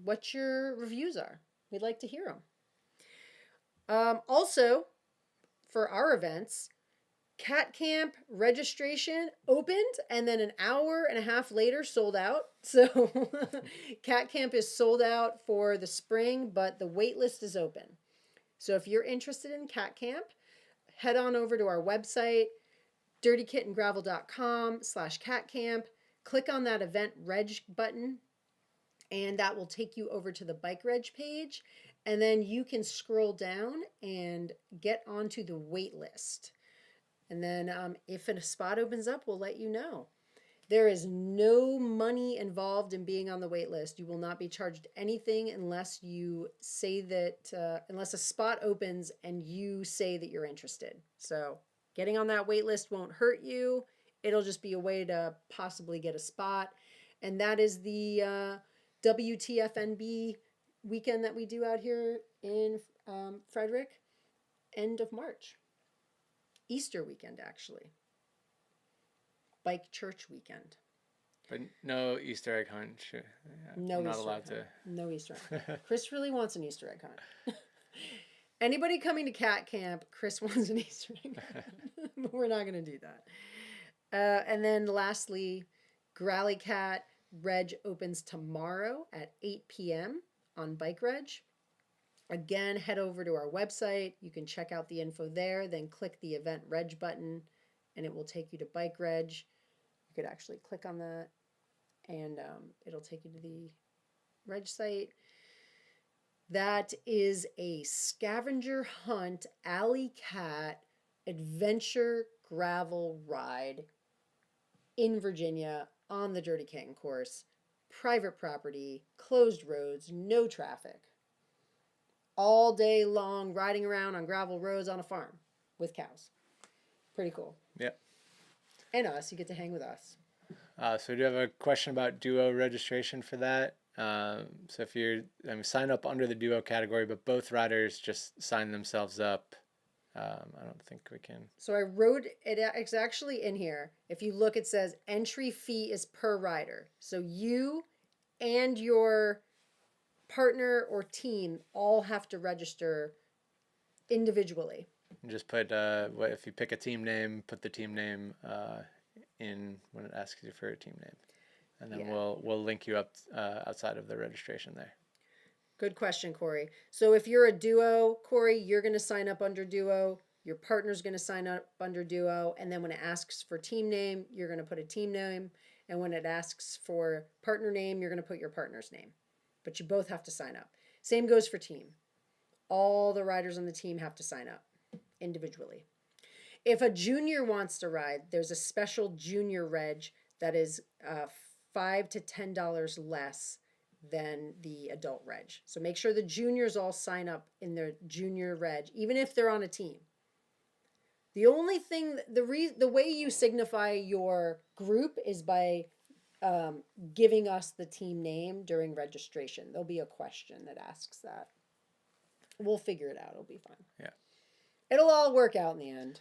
what your reviews are. We'd like to hear them. Also, for our events, Cat Camp registration opened and then an hour and a half later sold out. So Cat Camp is sold out for the spring, but the wait list is open. So if you're interested in Cat Camp, head on over to our website, dirtykittengravel.com/catcamp. Click on that event reg button, and that will take you over to the bike reg page. And then you can scroll down and get onto the wait list. And then if a spot opens up, we'll let you know. There is no money involved in being on the wait list. You will not be charged anything unless you say that, unless a spot opens and you say that you're interested. So getting on that wait list won't hurt you. It'll just be a way to possibly get a spot. And that is the WTFNB weekend that we do out here in Frederick, end of March. Easter weekend, actually. Bike church weekend. But no Easter egg hunt. No I'm not Easter allowed egg to. hunt. No Easter egg hunt. Chris really wants an Easter egg hunt. Anybody coming to Cat Camp, Chris wants an Easter egg hunt. But we're not going to do that. And then lastly, Grally Cat Reg opens tomorrow at 8 p.m. on Bike Reg. Again, head over to our website. You can check out the info there, then click the event reg button, and it will take you to Bike Reg. You could actually click on that, and it'll take you to the reg site. That is a scavenger hunt alley cat adventure gravel ride in Virginia on the Dirty Kitten course. Private property, closed roads, no traffic. All day long riding around on gravel roads on a farm with cows. Pretty cool. Yep. And us, you get to hang with us. So we do have a question about duo registration for that. So if you're sign up under the duo category, but both riders just sign themselves up. I don't think we can. So I wrote it. It's actually in here. If you look, it says entry fee is per rider. So you and your partner or team all have to register individually. And just put if you pick a team name, put the team name in when it asks you for a team name, and then we'll link you up outside of the registration there. Good question, Corey. So if you're a duo, Corey, you're going to sign up under duo. Your partner's going to sign up under duo, and then when it asks for team name, you're going to put a team name, and when it asks for partner name, you're going to put your partner's name. But you both have to sign up. Same goes for team. All the riders on the team have to sign up individually. If a junior wants to ride, there's a special junior reg that is $5 to $10 less than the adult reg. So make sure the juniors all sign up in their junior reg, even if they're on a team. The only thing, the way you signify your group is by giving us the team name during registration. There'll be a question that asks that. We'll figure it out. It'll be fine. Yeah. It'll all work out in the end.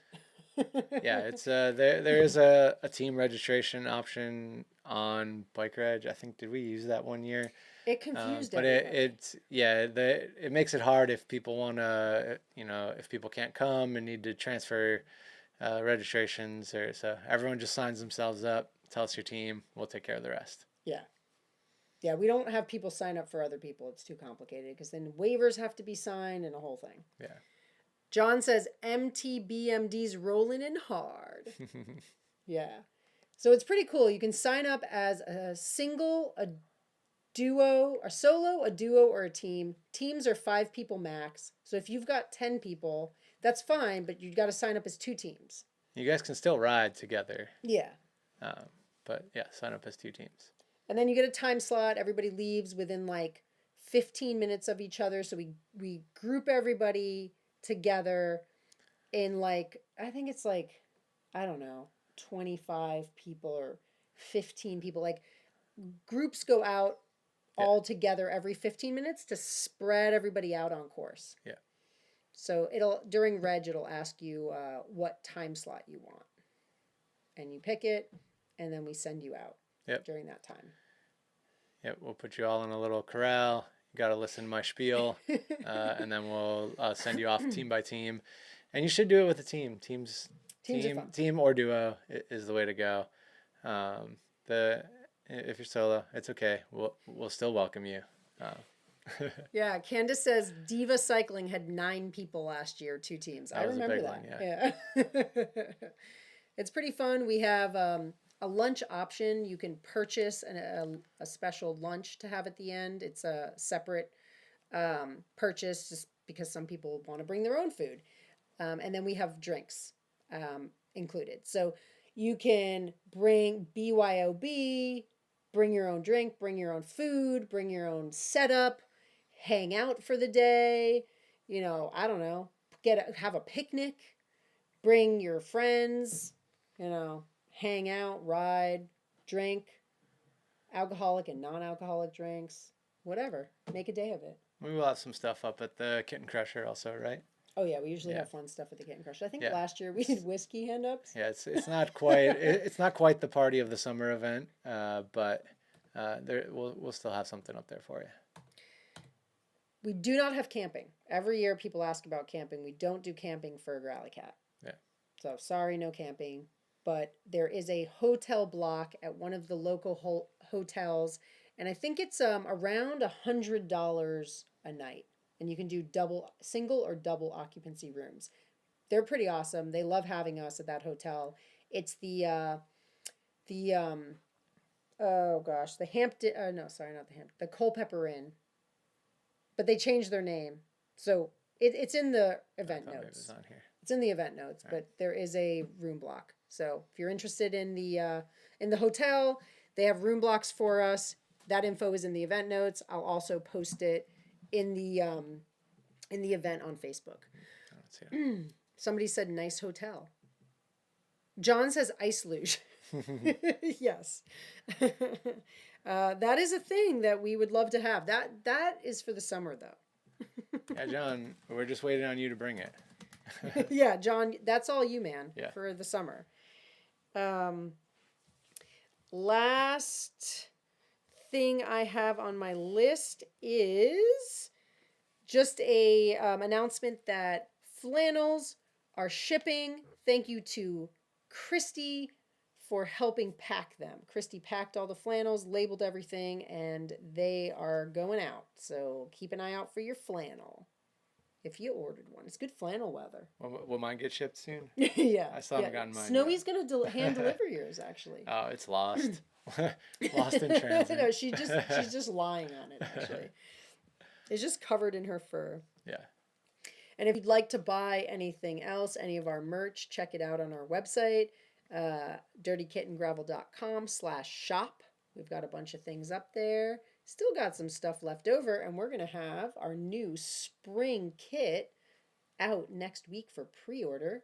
Yeah, it's there is a team registration option on Bike Reg. I think, did we use that one year? It confused but everybody. it makes it hard if people want to, if people can't come and need to transfer registrations, or so everyone just signs themselves up, tell us your team, we'll take care of the rest. Yeah, we don't have people sign up for other people. It's too complicated because then waivers have to be signed and a whole thing. Yeah. John says MTBMD's rolling in hard. Yeah. So it's pretty cool. You can sign up as a single, a duo, a solo, a duo, or a team. Teams are 5 people max. So if you've got 10 people, that's fine, but you've got to sign up as 2 teams. You guys can still ride together. Yeah. But yeah, sign up as 2 teams. And then you get a time slot. Everybody leaves within like 15 minutes of each other. So we group everybody together in like, I think it's like, I don't know, 25 people or 15 people. Like groups go out all together every 15 minutes to spread everybody out on course. Yeah. So during reg, it'll ask you what time slot you want. And you pick it, and then we send you out during that time. Yep, we'll put you all in a little corral. You got to listen to my spiel, and then we'll send you off team by team. And you should do it with a team. Teams Teams are fun. Team or duo is the way to go. If you're solo, it's okay. We'll still welcome you. Yeah, Candace says Diva Cycling had 9 people last year, 2 teams. I was a remember big that. one, Yeah. It's pretty fun. We have a lunch option. You can purchase a special lunch to have at the end. It's a separate purchase just because some people want to bring their own food. And then we have drinks included. So you can bring BYOB, bring your own drink, bring your own food, bring your own setup, hang out for the day. I don't know, have a picnic, bring your friends, hang out, ride, drink, alcoholic and non-alcoholic drinks, whatever. Make a day of it. We will have some stuff up at the Kitten Crusher also, right? Oh yeah, we usually have fun stuff at the Kitten Crusher. I think last year we did whiskey hand ups. Yeah, it's not quite it's not quite the party of the summer event, but we'll still have something up there for you. We do not have camping. Every year people ask about camping. We don't do camping for Rally Cat. Yeah. So sorry, no camping. But there is a hotel block at one of the local hotels, and I think it's around $100 a night, and you can do single or double occupancy rooms. They're pretty awesome. They love having us at that hotel. It's the Hampton. No, sorry, not the Hampton. The Culpeper Inn. But they changed their name, so it's in the event notes. It was on here. It's in the event notes, but there is a room block. So if you're interested in the hotel, they have room blocks for us. That info is in the event notes. I'll also post it in the event on Facebook. I don't see it. Somebody said nice hotel. John says ice luge. Yes. That is a thing that we would love to have. That is for the summer though. Yeah, John, we're just waiting on you to bring it. Yeah, John, that's all you, man, Yeah. for the summer. Last thing I have on my list is just a announcement that flannels are shipping. Thank you to Christy for helping pack them. Christy packed all the flannels, labeled everything, and they are going out. So keep an eye out for your flannel if you ordered one. It's good flannel weather. Will mine get shipped soon? Yeah. I still haven't gotten mine Snowy's going to hand deliver yours, actually. Oh, it's lost. Lost in transit. No, she's just lying on it, actually. It's just covered in her fur. Yeah. And if you'd like to buy anything else, any of our merch, check it out on our website, dirtykittengravel.com/shop. We've got a bunch of things up there. Still got some stuff left over, and we're going to have our new spring kit out next week for pre-order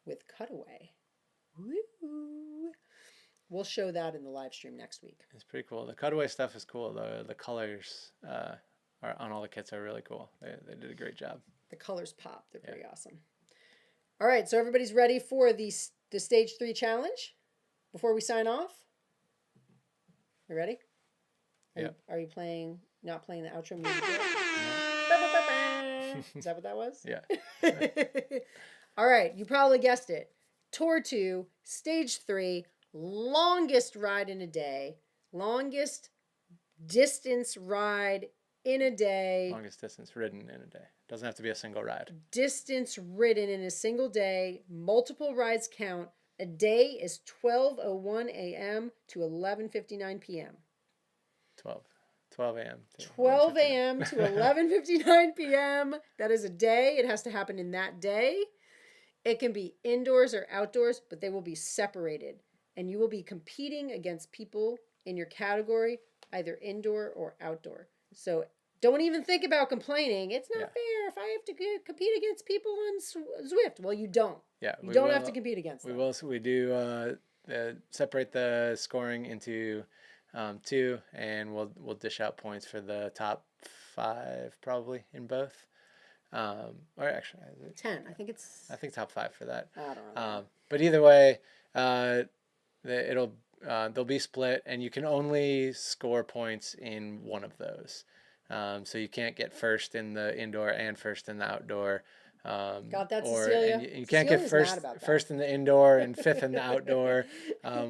with Cutaway. Woo! We'll show that in the live stream next week. It's pretty cool. The cutaway stuff is cool. The colors are on all the kits are really cool. They did a great job. The colors pop. They're pretty awesome. All right, so everybody's ready for the stage 3 challenge before we sign off? You ready? Are you not playing the outro music yet? Is that what that was? Yeah. All right, you probably guessed it. Tour 2, stage 3, longest ride in a day, longest distance ride in a day. Longest distance ridden in a day. Doesn't have to be a single ride. Distance ridden in a single day, multiple rides count. A day is 12:01 a.m. to 11:59 p.m. 12 a.m. 12 a.m. to 11:59 p.m. That is a day. It has to happen in that day. It can be indoors or outdoors, but they will be separated. And you will be competing against people in your category, either indoor or outdoor. So don't even think about complaining. It's not fair if I have to compete against people on Zwift. Well, you don't. Yeah, you don't have to compete against them. We do separate the scoring into 2, and we'll dish out points for the top 5 probably in both. Or actually 10. I think top 5 for that. I don't know. But either way, they'll be split, and you can only score points in one of those. So you can't get first in the indoor and first in the outdoor. Got that, or Cecilia? and you can't get Cecilia's mad about that. first in the indoor and fifth in the outdoor.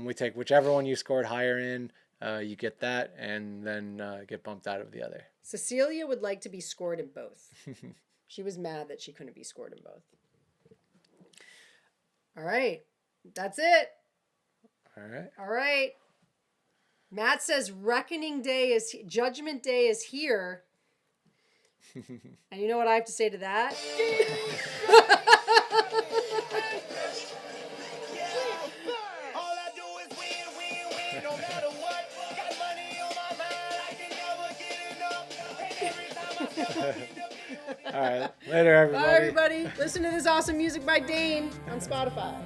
We take whichever one you scored higher in. You get that, and then get bumped out of the other. Cecilia would like to be scored in both. She was mad that she couldn't be scored in both. All right. That's it. All right. All right. Matt says Judgment Day is here. And you know what I have to say to that? All right. Later, everybody. Bye, everybody. Listen to this awesome music by Dane on Spotify.